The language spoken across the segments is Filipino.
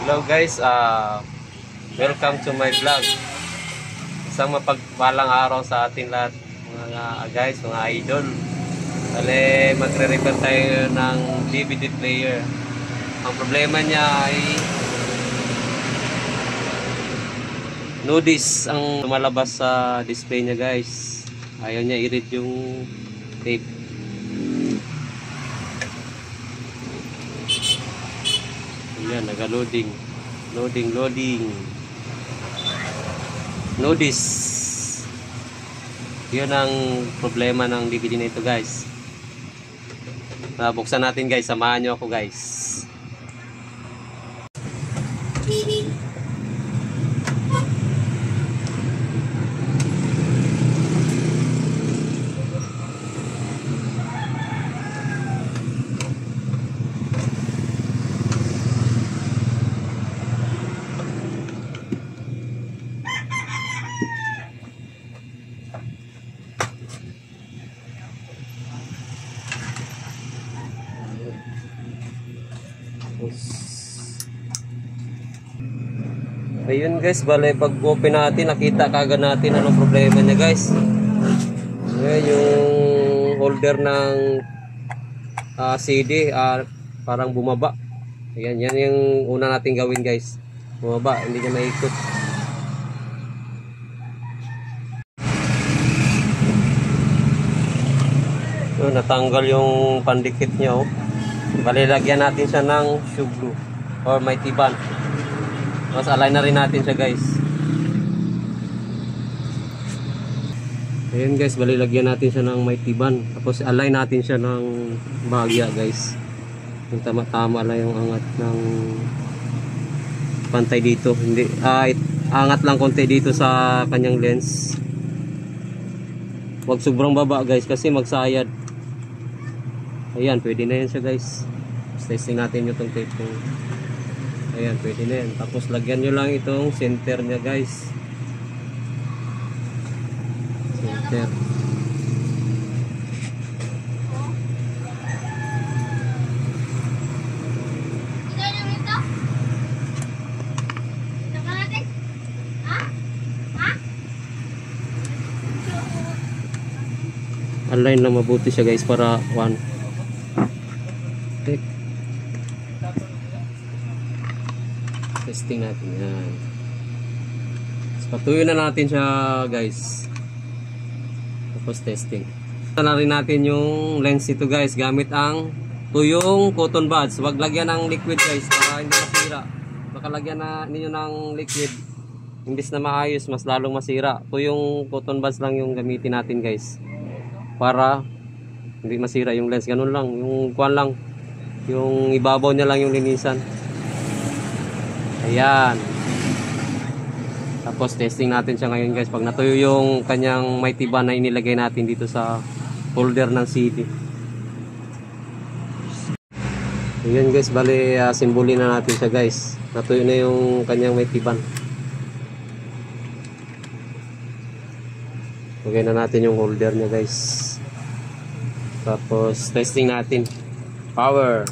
Hello guys, welcome to my vlog. Isang mapagpalang araw sa ating lahat mga guys, mga idol. Bale, magre-repair tayo ng DVD player. Ang problema niya ay nudis ang lumalabas sa display niya guys. Ayaw niya i-read yung tape. Ayan, naga-loading. Loading. Nudis. Yun ang problema ng DVD na ito guys. Buksan natin guys, samahan nyo ako guys. Ayun guys, bale pag open natin, nakita kagad natin anong problema niya guys. Ayan, yung holder ng CD parang bumaba. Ayan, yan yung una natin gawin guys. Bumaba, hindi niya maikot. So, natanggal yung pandikit niya oh. Bale, lagyan natin siya ng shoe glue or mighty band. Mas align na rin natin siya guys. Ayan guys, bali lagyan natin siya ng mighty band. Tapos align natin siya ng bahagya guys. Yung tama-tama lang yung angat ng pantay dito. Hindi, angat lang konti dito sa kanyang lens. Huwag sobrang baba guys kasi magsayad. Ayan, pwede na yan siya guys. Testing natin yung tape ko. Ayan, pwede na yan. Tapos lagyan nyo lang itong center nya guys. Center. Align na mabuti siya guys para one. Okay. Testing natin yan. Patuloy na natin siya guys. Tapos testing. Na rin natin yung lens ito guys gamit ang tuyong cotton buds. Huwag lagyan ng liquid guys para hindi masira. Baka lagyan na ninyo ng liquid, imbis na maayos mas lalong masira. Tuyong cotton buds lang yung gamitin natin guys para hindi masira yung lens. Ganun lang, yung kuwan lang, yung ibabaw niya lang yung linisan. Ayan. Tapos testing natin siya ngayon guys. Pag natuyo yung kanyang mighty band na inilagay natin dito sa holder ng CD. Ayan guys, bali simbolin na natin siya guys. Natuyo na yung kanyang mighty band. Lagay na natin yung holder niya guys. Tapos testing natin. Power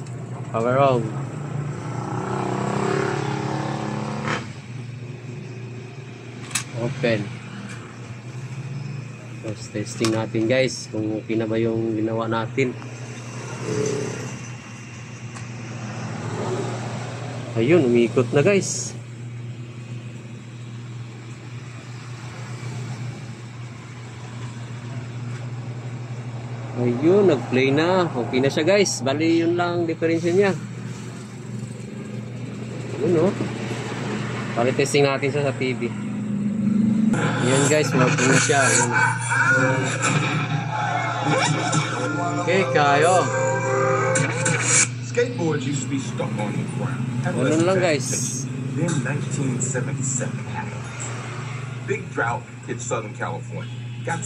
on. Open. Tapos testing natin guys kung okay na ba yung ginawa natin. Ayun, umikot na guys. Ayun, nag-play na. Okay na siya guys. Bali yun lang diferensya niya. Yun oh. Bali testing natin siya sa TV. Yan guys, working na siya. Yan. Okay, kayo. Skateboards used to be stuck on the ground. Ganun lang guys. Then 1977 happened. Big drought hit Southern California. Got